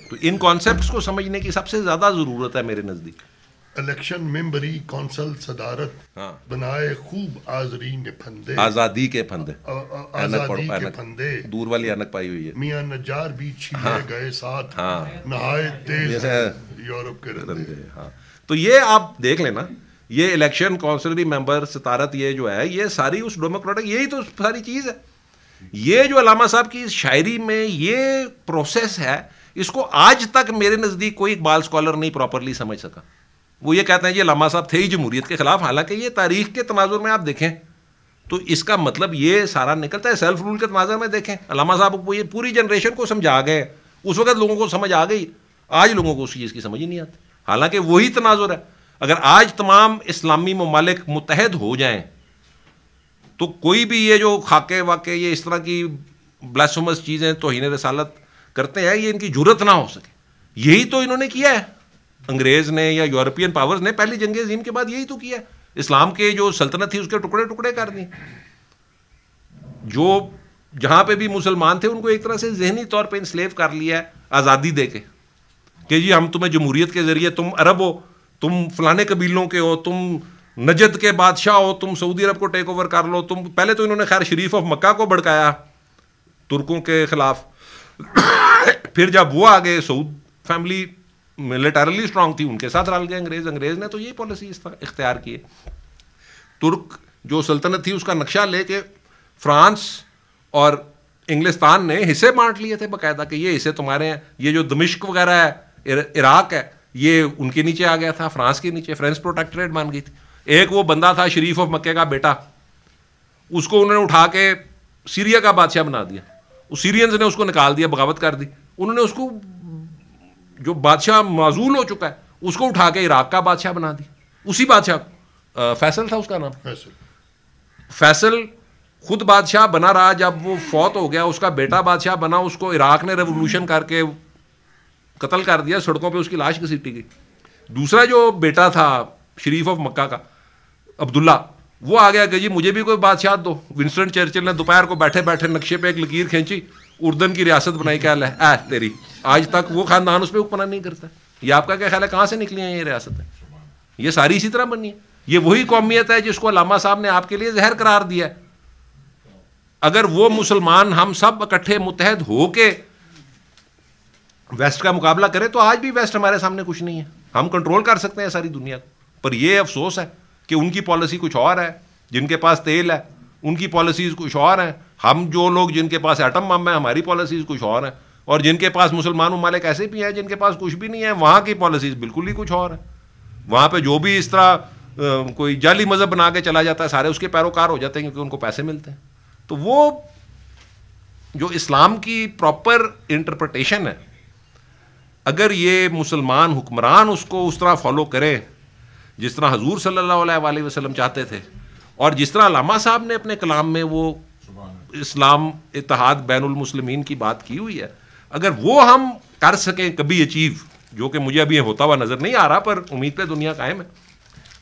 تو ان کانسیپٹس کو سمجھنے کی سب سے زیادہ ضرورت ہے میرے نزدیک. الیکشن ممبری کونسل صدارت بنائے خوب آزرین پھندے, آزادی کے پھندے, آزادی کے پھندے, دور والی اینک پائی ہوئی ہے, میاں نجار بھی چھیلے گئے ساتھ, نہایت تیز یورپ کے رندے. تو یہ آپ دیکھ لینا, یہ الیکشن کونسلری ممبر صدارت یہ جو ہے یہ ساری اس ڈیموکریٹک, یہی تو ساری چیز ہے. یہ جو علامہ صاحب کی شاعری میں یہ پروسیس ہے, اس کو آج تک میرے نزدیک کوئی اقبال اسکالر نہیں پراپرلی سمجھ سکا. وہ یہ کہتے ہیں یہ علامہ صاحب تھے ہی جمہوریت کے خلاف, حالانکہ یہ تاریخ کے تناظر میں آپ دیکھیں تو اس کا مطلب یہ سارا نکلتا ہے. سیلف رول کے تناظر میں دیکھیں, علامہ صاحب وہ یہ پوری جنریشن کو سمجھا گئے, اس وقت لوگوں کو سمجھ آ گئی, آج لوگوں کو اس چیز کی سمجھ ہی نہیں آتی, حالانکہ وہی تناظر ہے. اگر آج تمام اسلامی ممالک متحد ہو جائیں تو کوئی بھی یہ جو خاکے واقع یہ اس طرح کی بلاسفیمس چیزیں توہین رسالت کرتے ہیں, یہ ان کی جرت نہ ہو سکے. یہی تو انہوں نے کیا ہے, انگریز نے یا یورپین پاورز نے پہلی جنگ عظیم کے بعد یہی تو کیا ہے. اسلام کے جو سلطنت تھی اس کے ٹکڑے ٹکڑے کر دی. جو جہاں پہ بھی مسلمان تھے ان کو ایک طرح سے ذہنی طور پہ انسلیو کر لیا ہے آزادی دے کے, کہ جی ہم تمہیں جمہوریت کے ذریعے, تم عرب ہو, تم فلانے قبیلوں کے ہو, تم نجد کے بادشاہ ہو, تم سعودی عرب کو ٹیک اوور کر لو. تم پہلے تو انہوں نے خیر شریف آف مکہ کو بھڑکایا ترکوں کے خلاف, پھر جب وہ آگے سعود فیملی ملیٹرلی اسٹرانگ تھی ان کے ساتھ رل گئے انگریز نے تو یہی پالیسی اختیار کی. ترک جو سلطنت تھی اس کا نقشہ لے کے فرانس اور انگلستان نے حصے بانٹ لیے تھے باقاعدہ, کہ یہ حصے تمہارے ہیں. یہ جو دمشق وغیرہ ہے, عراق ہے, یہ ان کے نیچے آ گیا تھا, فرانس کے نیچے, فرانس پروٹیکٹریٹ بن گئی تھی. ایک وہ بندہ تھا شریف آف مکے کا بیٹا, اس کو انہوں نے اٹھا کے سیریا کا بادشاہ بنا دیا. اس سیرینز نے اس کو نکال دیا, بغاوت کر دی. انہوں نے اس کو جو بادشاہ معزول ہو چکا ہے اس کو اٹھا کے عراق کا بادشاہ بنا دی. اسی بادشاہ فیصل تھا اس کا نام, فیصل خود بادشاہ بنا رہا, جب وہ فوت ہو گیا اس کا بیٹا بادشاہ بنا, اس کو عراق نے ریولوشن کر کے قتل کر دیا, سڑکوں پہ اس کی لاش گھسیٹی گئی. دوسرا جو بیٹا تھا شریف آف مکہ کا عبداللہ, وہ آ گیا کہ جی مجھے بھی کوئی بادشاہ دو. ونسٹن چرچل نے دوپہر کو بیٹھے بیٹھے نقشے پہ ایک لکیر کھینچی, اردن کی ریاست بنائی. کیا ہے تیری, آج تک وہ خاندان اس پہ حکمران نہیں کرتا. یہ آپ کا کیا خیال ہے کہاں سے نکلی ہیں یہ ریاستیں؟ یہ ساری اسی طرح بنی ہے. یہ وہی قومیت ہے جس کو علامہ صاحب نے آپ کے لیے زہر قرار دیا ہے. اگر وہ مسلمان ہم سب اکٹھے متحد ہو کے ویسٹ کا مقابلہ کریں تو آج بھی ویسٹ ہمارے سامنے کچھ نہیں ہے. ہم کنٹرول کر سکتے ہیں ساری دنیا کو, پر یہ افسوس ہے کہ ان کی پالیسی کچھ اور ہے. جن کے پاس تیل ہے ان کی پالیسیز کچھ اور ہیں. ہم جو لوگ جن کے پاس ایٹم بم ہے ہماری پالیسیز کچھ اور ہیں. اور جن کے پاس مسلمان ممالک ایسے بھی ہیں جن کے پاس کچھ بھی نہیں ہے, وہاں کی پالیسیز بالکل ہی کچھ اور ہیں. وہاں پہ جو بھی اس طرح کوئی جعلی مذہب بنا کے چلا جاتا ہے سارے اس کے پیروکار ہو جاتے ہیں کیونکہ ان کو پیسے ملتے ہیں. تو وہ جو اسلام کی پراپر انٹرپریٹیشن ہے, اگر یہ مسلمان حکمران اس کو اس طرح فالو کرے جس طرح حضور صلی اللہ علیہ وآلہ وسلم چاہتے تھے, اور جس طرح علامہ صاحب نے اپنے کلام میں وہ اسلام اتحاد بین المسلمین کی بات کی ہوئی ہے, اگر وہ ہم کر سکیں کبھی اچیو, جو کہ مجھے ابھی ہوتا ہوا نظر نہیں آ رہا پر امید پہ دنیا قائم ہے,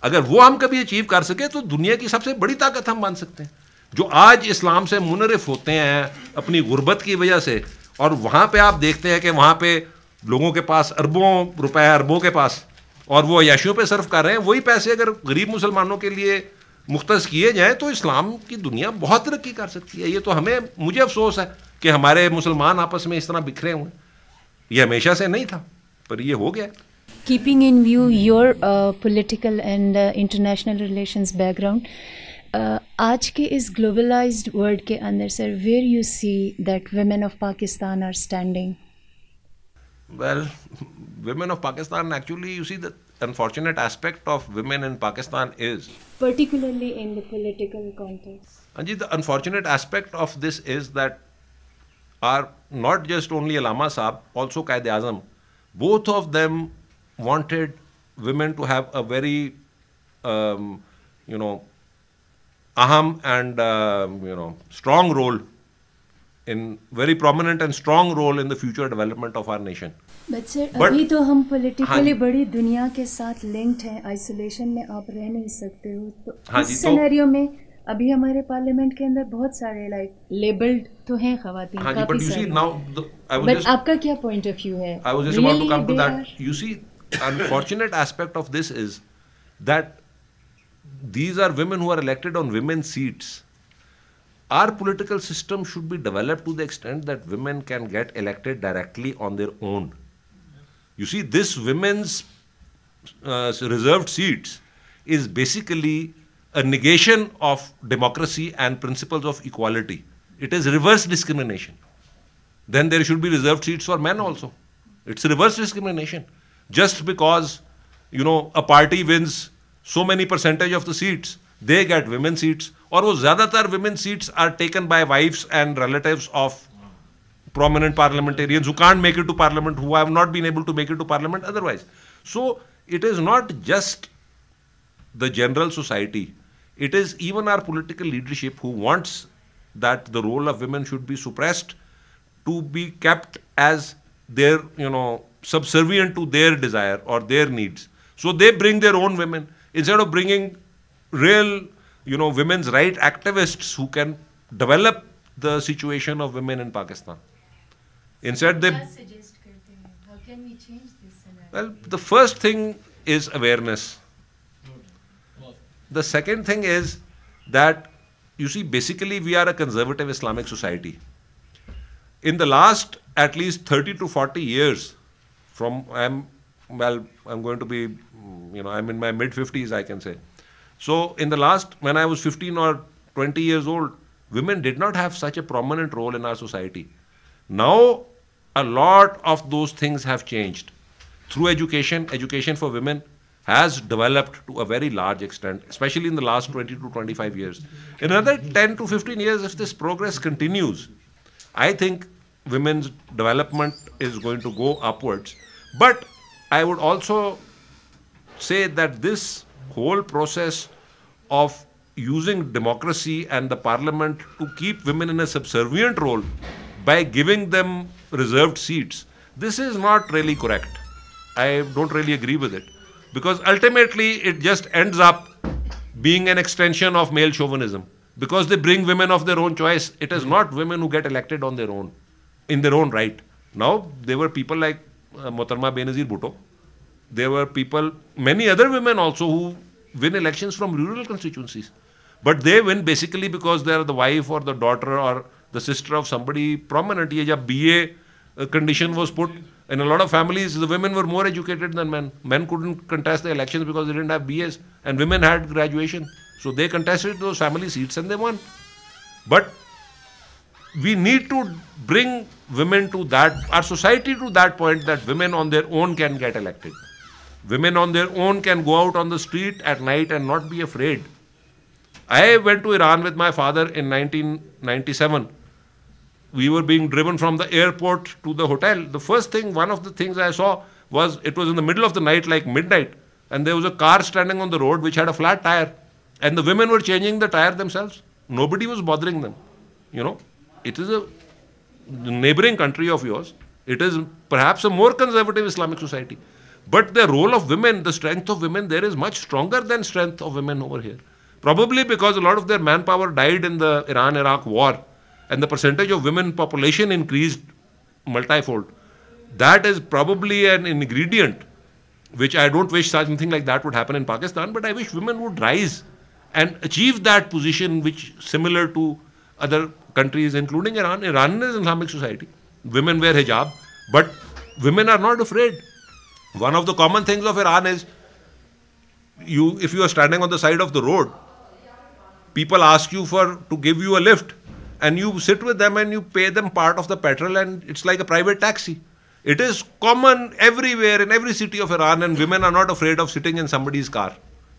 اگر وہ ہم کبھی اچیو کر سکیں تو دنیا کی سب سے بڑی طاقت ہم بن سکتے ہیں. جو آج اسلام سے منحرف ہوتے ہیں اپنی غربت کی وجہ سے, اور وہاں پہ آپ دیکھتے ہیں کہ وہاں پہ لوگوں کے پاس اربوں روپے اربوں کے پاس, اور وہ عیاشیوں پہ صرف کر رہے ہیں. وہی پیسے اگر غریب مسلمانوں کے لیے مختص کیے جائیں تو اسلام کی دنیا بہت ترقی کر سکتی ہے. یہ تو مجھے افسوس ہے کہ ہمارے مسلمان آپس میں اس طرح بکھرے ہوئے. یہ ہمیشہ سے نہیں تھا پر یہ ہو گیا. Keeping in view your political and international relations background, آج کے اس globalized world کے اندر sir, where you see that women of Pakistan are standing? Well, women of Pakistan, actually, you see, the unfortunate aspect of women in Pakistan is, Particularly in the political context. Anji, the unfortunate aspect of this is that are not just only Allama Sahab, also Quaid-e-Azam, both of them wanted women to have a very, aham and, strong role, in very prominent and strong role in the future development of our nation. But sir, ابھی تو ہم politically بڑی دنیا کے ساتھ linked ہیں, isolation میں آپ رہ نہیں سکتے ہو. تو اس سینیریو میں ابھی ہمارے پارلیمنٹ کے اندر بہت سارے لائک لیبلڈ تو ہیں خواتین کافی سارے, بٹ آپ کا کیا پوائنٹ آف ویو ہے؟ I was just about to come to that. You see, unfortunate aspect of this is that these are women who are elected on women's seats. Our political system should be developed to the extent that women can get elected directly on their own. You see, this women's reserved seats is basically a negation of democracy and principles of equality. It is reverse discrimination. Then there should be reserved seats for men also. It's reverse discrimination. Just because, a party wins so many percentage of the seats, they get women seats. اور وہ زیادہ تر women seats are taken by wives and relatives of prominent parliamentarians who can't make it to parliament, who have not been able to make it to parliament otherwise. So it is not just the general society, it is even our political leadership who wants that the role of women should be suppressed, to be kept as their, subservient to their desire or their needs. So they bring their own women instead of bringing real women's right activists who can develop the situation of women in Pakistan. Instead they... How can we change this scenario? Well, the first thing is awareness. The second thing is that, you see, basically we are a conservative Islamic society. In the last at least 30 to 40 years, I'm going to be, I'm in my mid-50s, I can say. So in the last, when I was 15 or 20 years old, women did not have such a prominent role in our society. Now, a lot of those things have changed. Through education for women has developed to a very large extent, especially in the last 20 to 25 years. In another 10 to 15 years, if this progress continues, I think women's development is going to go upwards. But I would also say that this whole process of using democracy and the parliament to keep women in a subservient role by giving them reserved seats, this is not really correct. I don't really agree with it, because ultimately it just ends up being an extension of male chauvinism, because they bring women of their own choice. It is not women who get elected on their own, in their own right. Now, there were people like Mohtarma Benazir Bhutto. There were people, many other women also, who win elections from rural constituencies. But they win basically because they are the wife or the daughter or the sister of somebody prominent. Ye jab BA condition was put, in a lot of families, the women were more educated than men. Men couldn't contest the elections because they didn't have BAs, and women had graduation. So they contested those family seats and they won. But we need to bring women to that, our society to that point that women on their own can get elected. Women on their own can go out on the street at night and not be afraid. I went to Iran with my father in 1997. We were being driven from the airport to the hotel. The first thing, one of the things I saw was, it was in the middle of the night, like midnight, and there was a car standing on the road which had a flat tire, and the women were changing the tire themselves. Nobody was bothering them. You know, it is a neighboring country of yours. It is perhaps a more conservative Islamic society. But the role of women, the strength of women there is much stronger than strength of women over here. Probably because a lot of their manpower died in the Iran-Iraq war, and the percentage of women population increased multifold. That is probably an ingredient which I don't wish something like that would happen in Pakistan, but I wish women would rise and achieve that position which similar to other countries, including Iran. Iran is an Islamic society. Women wear hijab, but women are not afraid. One of the common things of Iran is, if you are standing on the side of the road, people ask you to give you a lift, and you sit with them and you pay them part of the petrol, and it's like a private taxi. It is common everywhere in every city of Iran, and women are not afraid of sitting in somebody's car.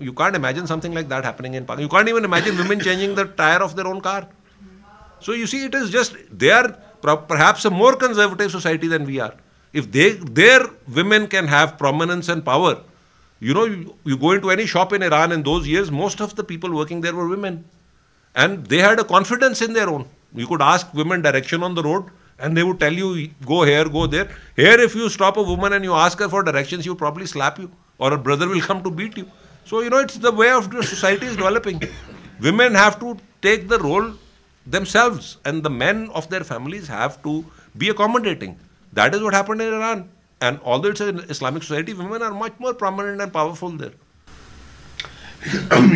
you can't imagine something like that happening in Pakistan. You can't even imagine women changing the tire of their own car. So you see, it is just, they are perhaps a more conservative society than we are. If their women can have prominence and power, you know, you go into any shop in Iran in those years, most of the people working there were women. And they had a confidence in their own. You could ask women direction on the road, and they would tell you, go here, go there. Here, if you stop a woman and you ask her for directions, she will probably slap you, or a brother will come to beat you. So, you know, it's the way of the society is developing. Women have to take the role themselves, and the men of their families have to be accommodating. That is what happened in Iran. And although it's an Islamic society, women are much more prominent and powerful there.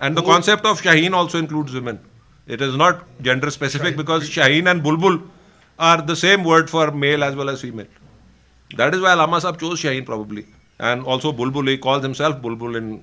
and the concept of Shaheen also includes women. It is not gender specific, because Shaheen and Bulbul are the same word for male as well as female. That is why Allama Sahab chose Shaheen probably, and also Bulbul. He calls himself Bulbul in